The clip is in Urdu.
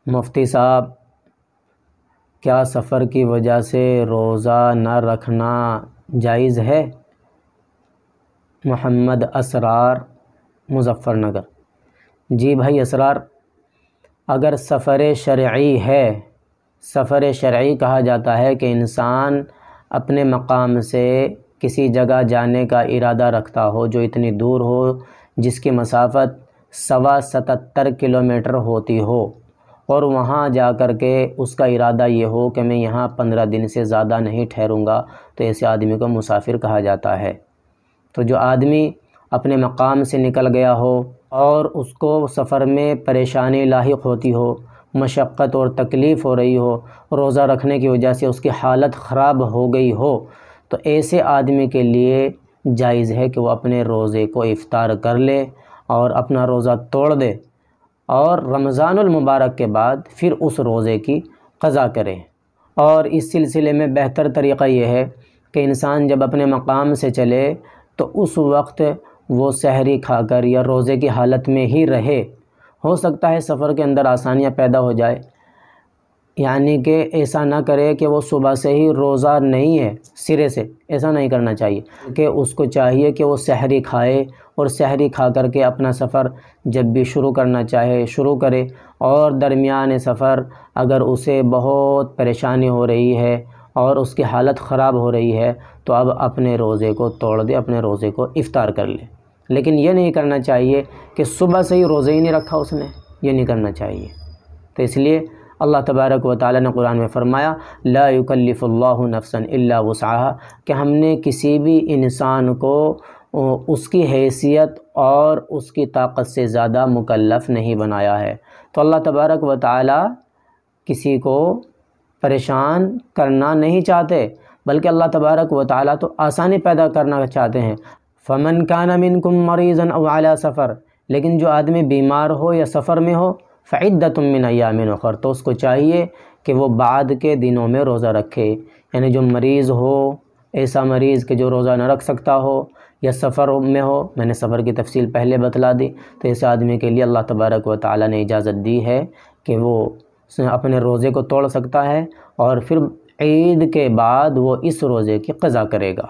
مفتی صاحب، کیا سفر کی وجہ سے روزہ نہ رکھنا جائز ہے؟ محمد اسرار، مظفر نگر۔ جی بھائی اسرار، اگر سفر شرعی ہے، سفر شرعی کہا جاتا ہے کہ انسان اپنے مقام سے کسی جگہ جانے کا ارادہ رکھتا ہو جو اتنی دور ہو، جس کی مسافت 77 کلومیٹر ہوتی ہو، اور وہاں جا کر کے اس کا ارادہ یہ ہو کہ میں یہاں 15 دن سے زیادہ نہیں ٹھہروں گا، تو ایسے آدمی کو مسافر کہا جاتا ہے۔ تو جو آدمی اپنے مقام سے نکل گیا ہو اور اس کو سفر میں پریشانی لاحق ہوتی ہو، مشقت اور تکلیف ہو رہی ہو، روزہ رکھنے کی وجہ سے اس کی حالت خراب ہو گئی ہو، تو ایسے آدمی کے لیے جائز ہے کہ وہ اپنے روزے کو افطار کر لے اور اپنا روزہ توڑ دے، اور رمضان المبارک کے بعد پھر اس روزے کی قضا کرے۔ اور اس سلسلے میں بہتر طریقہ یہ ہے کہ انسان جب اپنے مقام سے چلے تو اس وقت وہ سحری کھا کر یا روزے کی حالت میں ہی رہے۔ ہو سکتا ہے سفر کے اندر آسانیاں پیدا ہو جائے، یعنی کہ ایسا نہ کرے کہ وہ صبح سے ہی روزہ نہیں ہے سرے سے، ایسا نہیں کرنا چاہیے کہ اس کو چاہیے کہ وہ سحری کھائے اور سحری کھا کر کے اپنا سفر جب بھی شروع کرنا چاہے شروع کرے، اور درمیان سفر اگر اسے بہت پریشانی ہو رہی ہے اور اس کی حالت خراب ہو رہی ہے تو اب اپنے روزے کو توڑ دے، اپنے روزے کو افطار کر لے۔ لیکن یہ نہیں کرنا چاہیے کہ صبح سے ہی روزہ ہی نہیں رکھا اس نے، یہ نہیں کرنا چاہیے۔ تو اس لیے اللہ تبارک و تعالیٰ نے قرآن میں فرمایا لا یکلف اللہ نفسا الا وسعها، کہ ہم نے کسی بھی انسان کو اس کی حیثیت اور اس کی طاقت سے زیادہ مکلف نہیں بنایا ہے۔ تو اللہ تبارک و تعالیٰ کسی کو پریشان کرنا نہیں چاہتے، بلکہ اللہ تبارک و تعالیٰ تو آسانی پیدا کرنا چاہتے ہیں۔ فمن کان منکم مریضا او علی سفر، لیکن جو آدمی بیمار ہو یا سفر میں ہو، فعدۃ من ایام اخر، تو اس کو چاہیے کہ وہ بعد کے دنوں میں روزہ رکھے۔ یعنی جو مریض ہو، ایسا مریض کہ جو روزہ نہ رکھ سکتا ہو یا سفر میں ہو، میں نے سفر کی تفصیل پہلے بتلا دی، تو ایسے آدمی کے لیے اللہ تبارک و تعالیٰ نے اجازت دی ہے کہ وہ اپنے روزے کو توڑ سکتا ہے، اور پھر عید کے بعد وہ اس روزے کی قضا کرے گا۔